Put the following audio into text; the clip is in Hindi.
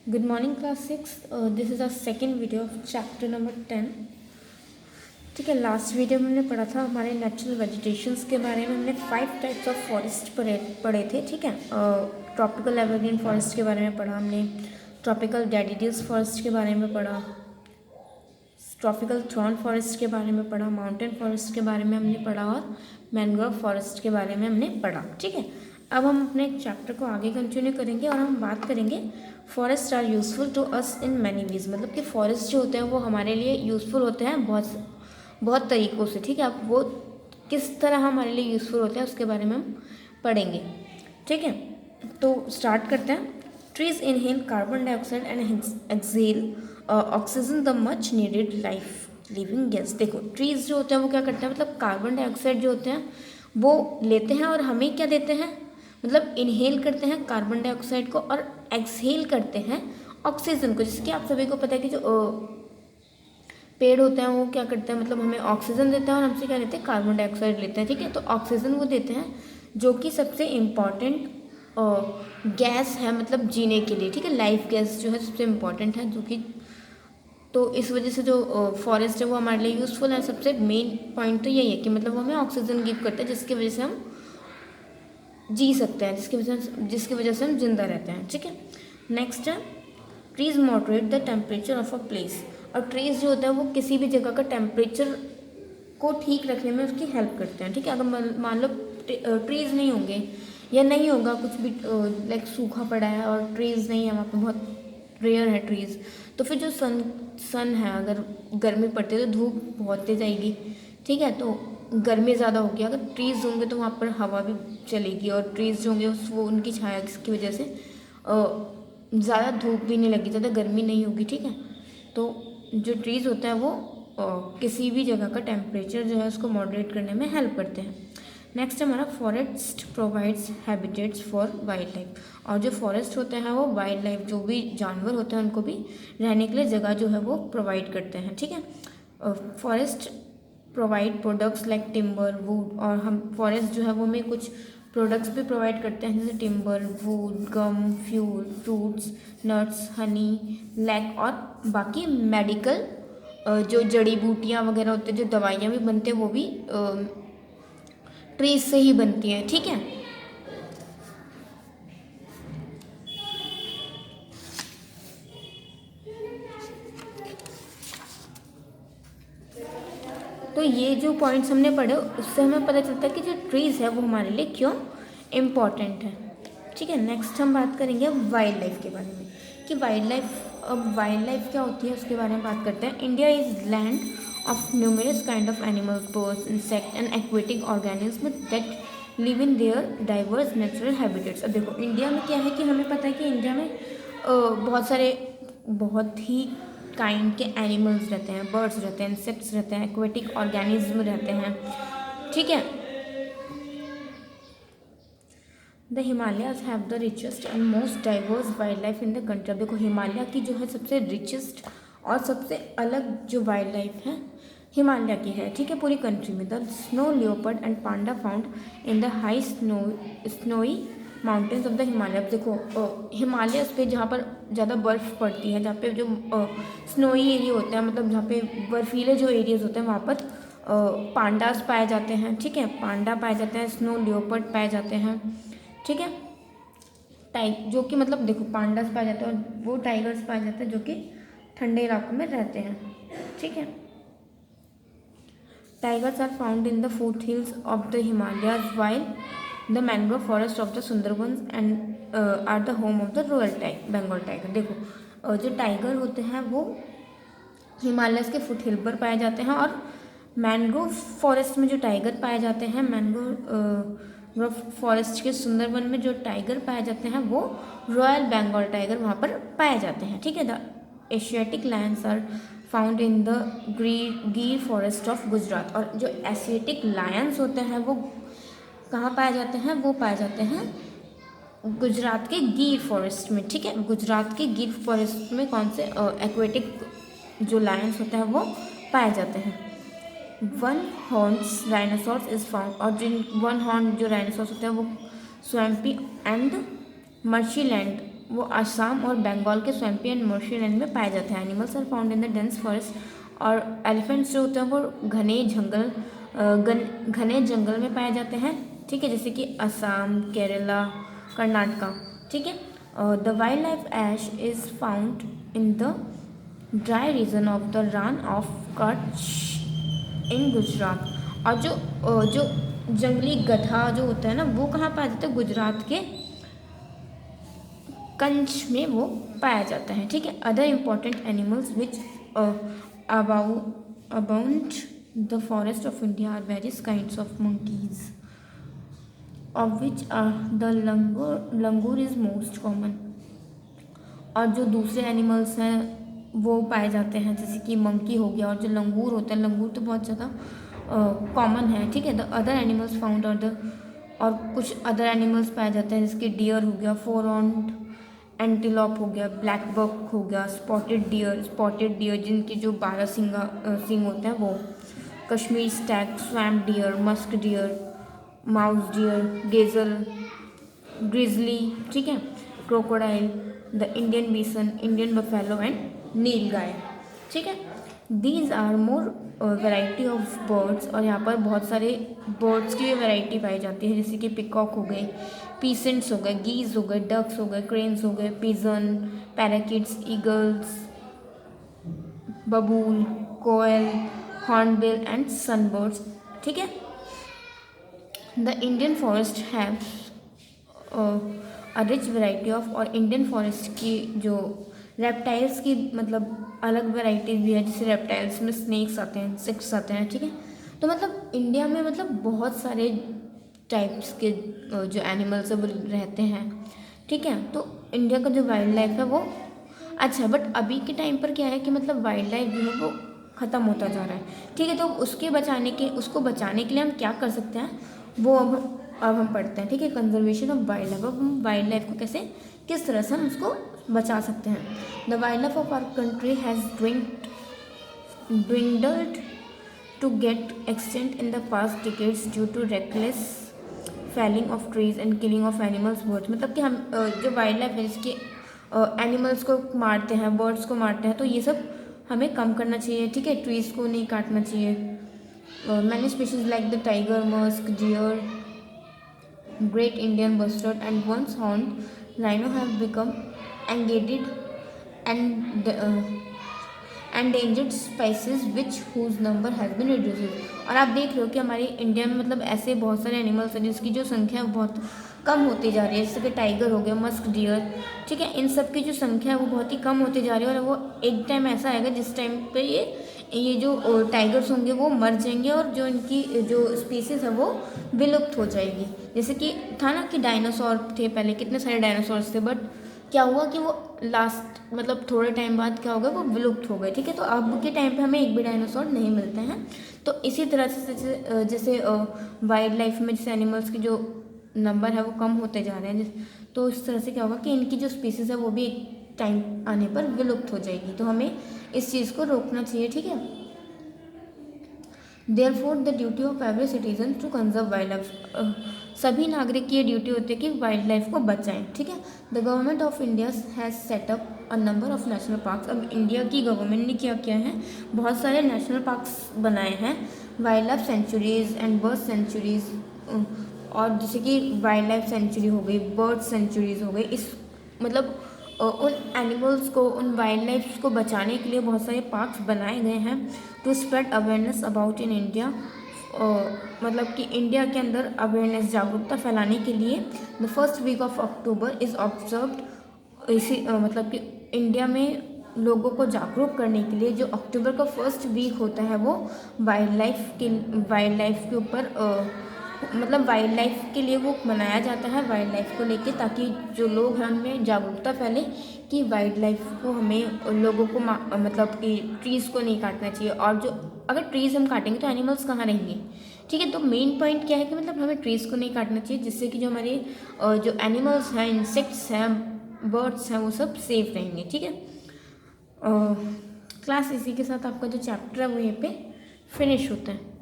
Good morning, class 6. This is our second video of chapter number 10. ठीक है, लास्ट वीडियो में हमने पढ़ा था हमारे नेचुरल वेजिटेशंस के बारे में। हमने 5 टाइप्स ऑफ फॉरेस्ट पढ़े थे। ठीक है, ट्रॉपिकल एवरग्रीन फॉरेस्ट के बारे में पढ़ा हमने, ट्रॉपिकल डेडिडियस फॉरेस्ट के बारे में पढ़ा, ट्रॉपिकल थ्रॉन फॉरेस्ट के बारे में पढ़ा, माउंटेन फॉरेस्ट के बारे में हमने पढ़ा और मैंग्रोव फॉरेस्ट के बारे में हमने पढ़ा। ठीक है, अब हम अपने चैप्टर को आगे कंटिन्यू करेंगे और हम बात करेंगे forest are useful to us in many ways. मतलब कि फॉरेस्ट जो होते हैं वो हमारे लिए यूज़फुल होते हैं बहुत तरीक़ों से। ठीक है, अब वो किस तरह हमारे लिए यूज़फुल होते हैं उसके बारे में हम पढ़ेंगे। ठीक है, तो स्टार्ट करते हैं। Trees inhale carbon dioxide and exhale oxygen the much needed life living gas. देखो, ट्रीज जो होते हैं वो क्या करते हैं, मतलब कार्बन डाइऑक्साइड जो होते हैं वो लेते हैं और हमें क्या देते हैं, मतलब इनहेल करते हैं कार्बन डाइऑक्साइड को और एक्सहेल करते हैं ऑक्सीजन को। जिसकी आप सभी को पता है कि जो पेड़ होते हैं वो क्या करते हैं, मतलब हमें ऑक्सीजन देते हैं और हमसे क्या लेते हैं, कार्बन डाइऑक्साइड लेते हैं। ठीक है, तो ऑक्सीजन वो देते हैं जो कि सबसे इम्पॉर्टेंट गैस है, मतलब जीने के लिए। ठीक है, लाइफ गैस जो है सबसे इम्पॉर्टेंट है, जो कि तो इस वजह से जो फॉरेस्ट है वो हमारे लिए यूज़फुल है। सबसे मेन पॉइंट तो यही है कि मतलब वो हमें ऑक्सीजन गिव करते हैं, जिसकी वजह से हम जी सकते हैं, जिसकी वजह से हम जिंदा रहते हैं। ठीक है, नेक्स्ट है trees moderate the temperature of a place. और ट्रीज जो होता है वो किसी भी जगह का टेम्परेचर को ठीक रखने में उसकी हेल्प करते हैं। ठीक है, अगर मान लो ट्रीज नहीं होंगे या नहीं होगा कुछ भी, लाइक सूखा पड़ा है और ट्रीज नहीं है वहाँ पे, बहुत रेयर है ट्रीज, तो फिर जो सन है, अगर गर्मी पड़ती है तो धूप बहुत तेज आएगी। ठीक है, तो गर्मी ज़्यादा होगी। अगर ट्रीज़ होंगे तो वहाँ पर हवा भी चलेगी, और ट्रीज़ जो होंगे वो उनकी छाया की वजह से ज़्यादा धूप भी नहीं लगेगी, ज़्यादा गर्मी नहीं होगी। ठीक है, तो जो ट्रीज़ होता है वो किसी भी जगह का टेम्परेचर जो है उसको मॉडरेट करने में हेल्प करते हैं। नेक्स्ट हमारा forest provides habitats for wild life. और जो फॉरेस्ट होते हैं वो वाइल्ड लाइफ, जो भी जानवर होते हैं उनको भी रहने के लिए जगह जो है वो प्रोवाइड करते हैं। ठीक है, forest provide products like timber, would, और हम फॉरेस्ट जो है वो हमें कुछ प्रोडक्ट्स भी प्रोवाइड करते हैं, जैसे timber, wood, gum, fuel, fruits, nuts, honey, lac, और बाकी मेडिकल जो जड़ी बूटियाँ वगैरह होते हैं, जो दवाइयाँ भी बनते हैं वो भी ट्रीज से ही बनती हैं। ठीक है, तो ये जो पॉइंट्स हमने पढ़े उससे हमें पता चलता है कि जो ट्रीज़ है वो हमारे लिए क्यों इम्पॉर्टेंट है। ठीक है, नेक्स्ट हम बात करेंगे वाइल्ड लाइफ के बारे में कि वाइल्ड लाइफ क्या होती है उसके बारे में बात करते हैं। India is land of numerous kind of animals, birds, insect and aquatic organism that live in their diverse natural habitats. अब देखो, इंडिया में क्या है कि हमें पता है कि इंडिया में बहुत ही काइंड के एनिमल्स रहते हैं, बर्ड्स रहते हैं, इंसेक्ट्स रहते हैं, एक्वेटिक ऑर्गेनिज्म रहते हैं। ठीक है, the Himalayas have the richest and most diverse wild life in the country. देखो, हिमालय की जो है सबसे रिचेस्ट और सबसे अलग जो वाइल्ड लाइफ है हिमालय की है। ठीक है, पूरी कंट्री में the snow leopard and Panda found in the high snowy mountains of the Himalaya. देखो, हिमालय पे जहाँ पर ज़्यादा बर्फ़ पड़ती है, जहाँ पे जो स्नोई एरिया होता है, मतलब जहाँ पे बर्फीले जो एरियाज होते हैं वहाँ पर पांडास पाए जाते हैं। ठीक है, पांडा पाए जाते हैं, स्नो लियोपर्ड पाए जाते हैं। ठीक है, जो कि मतलब देखो, पांडास पाए जाते हैं और वो टाइगर्स पाए जाते हैं जो कि ठंडे इलाकों में रहते हैं। ठीक है, tigers are found in the foothills of the Himalayas, while the mangrove forest of the Sundarbans and are the home of the royal Bengal tiger. देखो, जो टाइगर होते हैं वो हिमालयस के फुट हिल पर पाए जाते हैं, और मैंग्रोव फॉरेस्ट में जो टाइगर पाए जाते हैं, मैंग्रोव फॉरेस्ट के सुंदरबन में जो टाइगर पाए जाते हैं वो रॉयल बंगाल टाइगर वहाँ पर पाए जाते हैं। ठीक है, the Asiatic lions are found in the Gir forest of Gujarat. और जो एशियाटिक लायंस होते हैं वो कहाँ पाए जाते हैं, वो पाए जाते हैं गुजरात के गिर फॉरेस्ट में। ठीक है, गुजरात के गिर फॉरेस्ट में कौन से एक्वेटिक जो लायंस होते हैं वो पाए जाते हैं। One horns dinosaurs is found, और जिन वन हॉर्न जो डायनासोर्स होते हैं वो स्वैम्पी एंड मर्शी लैंड वो असम और बंगाल के स्वैम्पी एंड मर्शी लैंड में पाए जाते हैं। Animals are found in the dense forest और एलिफेंट्स जो होते हैं वो घने जंगल में पाए जाते हैं, ठीक है, जैसे कि असम, केरला, कर्नाटका, ठीक है। The wild life ass is found in the dry region of the Rann of Kutch in Gujarat. और जो जंगली गधा जो होता है ना वो कहाँ पाया जाता है? गुजरात के कंच में वो पाया जाता है, ठीक है। Other important animals which abound the forest of India are various kinds of monkeys, of which the langur is most common। और जो दूसरे एनिमल्स हैं वो पाए जाते हैं, जैसे कि मंकी हो गया, और जो लंगूर होता है, लंगूर तो बहुत ज़्यादा कॉमन है, ठीक है। द अदर एनिमल्स फाउंड और कुछ अदर एनिमल्स पाए जाते हैं, जैसे कि डियर हो गया, फोर हॉर्न्ड एंटीलॉप हो गया, ब्लैक बक हो गया, स्पॉटेड डियर जिनकी जो 12 सिंग होते हैं वो, Kashmir stag, swamp deer, musk deer, mouse deer, gazelle, grizzly, ठीक है, crocodile, the Indian bison, Indian buffalo and nilgai, ठीक है। These are more variety of birds. और यहाँ पर बहुत सारे बर्ड्स की भी वैरायटी पाई जाती है, जैसे कि पिकॉक हो गए, पीसेंट्स हो गए, गीज हो गए, डक्स हो गए, क्रेन्स हो गए, पिजन, पैराकिट्स, ईगल्स, बबूल, कोयल, हॉर्नबिल एंड सनबर्ड्स, ठीक है। The Indian forest have a rich variety of. और इंडियन फॉरेस्ट की जो रेप्टाइल्स की मतलब अलग वैरायटीज भी है, जैसे रेप्टाइल्स में स्नेक्स आते हैं, इंसेक्ट्स आते हैं, ठीक है। तो मतलब इंडिया में मतलब बहुत सारे टाइप्स के जो एनिमल्स है वो रहते हैं, ठीक है। तो इंडिया का जो वाइल्ड लाइफ है वो अच्छा, बट अभी के टाइम पर क्या है कि मतलब वाइल्ड लाइफ जो है वो ख़त्म होता जा रहा है, ठीक है। तो उसको बचाने के लिए हम क्या कर सकते हैं वो अब हम पढ़ते हैं, ठीक है। Conservation of wild life. अब हम वाइल्ड लाइफ को किस तरह से हम उसको बचा सकते हैं। The wild life of our country has dwindled to get extinct in the past decades due to reckless felling of trees and killing of animals, birds। मतलब कि हम जो वाइल्ड लाइफ है जिसके एनिमल्स को मारते हैं, बर्ड्स को मारते हैं, तो ये सब हमें कम करना चाहिए, ठीक है। ट्रीज़ को नहीं काटना चाहिए। Many species like the tiger, musk, deer, great Indian bustard and once horned rhino have become एंगेडेड and endangered species which whose number has been reduced. और आप देख रहे हो कि हमारी इंडिया में मतलब ऐसे बहुत सारे एनिमल्स हैं जिसकी जो संख्या बहुत कम होती जा रही है, जैसे कि टाइगर हो गया, मस्क डियर, ठीक है। इन सब की जो संख्या है वो बहुत ही कम होती जा रही है, और वो एक टाइम ऐसा आएगा जिस टाइम पे ये जो टाइगर्स होंगे वो मर जाएंगे और जो इनकी जो स्पीसीज है वो विलुप्त हो जाएगी। जैसे कि था ना कि डायनासोर थे पहले, कितने सारे डायनासोर्स थे, बट क्या हुआ कि वो लास्ट मतलब थोड़े टाइम बाद क्या हो गया, वो विलुप्त हो गए, ठीक है। तो अब के टाइम पे हमें एक भी डायनासोर नहीं मिलते हैं। तो इसी तरह से जैसे वाइल्ड लाइफ में जैसे एनिमल्स की जो नंबर है वो कम होते जा रहे हैं, तो इस तरह से क्या होगा कि इनकी जो स्पीसीज़ है वो भी एक टाइम आने पर विलुप्त हो जाएगी। तो हमें इस चीज़ को रोकना चाहिए, ठीक है। Therefore the duty of every citizen to conserve wild life. सभी नागरिक की ये ड्यूटी होती है कि वाइल्ड लाइफ को बचाएं, ठीक है। The government of India has set up a number of national parks. अब इंडिया की गवर्नमेंट ने क्या किया है, बहुत सारे नेशनल पार्क्स बनाए हैं, wild life sanctuaries and bird sanctuaries. और जैसे कि वाइल्ड लाइफ सेंचुरी हो गई, बर्ड सेंचुरीज हो गई, इस मतलब उन एनिमल्स को, उन वाइल्ड लाइफ को बचाने के लिए बहुत सारे पार्क्स बनाए गए हैं to spread awareness about in India. मतलब कि इंडिया के अंदर अवेयरनेस, जागरूकता फैलाने के लिए the first week of October is observed. इसी मतलब कि इंडिया में लोगों को जागरूक करने के लिए जो अक्टूबर का फर्स्ट वीक होता है वो वाइल्ड लाइफ के ऊपर मतलब वाइल्ड लाइफ के लिए वो मनाया जाता है, वाइल्ड लाइफ को लेके, ताकि जो लोग हैं उनमें जागरूकता फैले कि वाइल्ड लाइफ को हमें लोगों को मतलब कि ट्रीज़ को नहीं काटना चाहिए। और जो अगर ट्रीज़ हम काटेंगे तो एनिमल्स कहाँ रहेंगे, ठीक है। तो मेन पॉइंट क्या है कि मतलब हमें ट्रीज़ को नहीं काटना चाहिए, जिससे कि जो हमारे जो एनिमल्स हैं, इंसेक्ट्स हैं, बर्ड्स हैं, वो सब सेफ रहेंगे, ठीक है। क्लास इसी के साथ आपका जो चैप्टर है वो यहीं पे फिनिश होता है।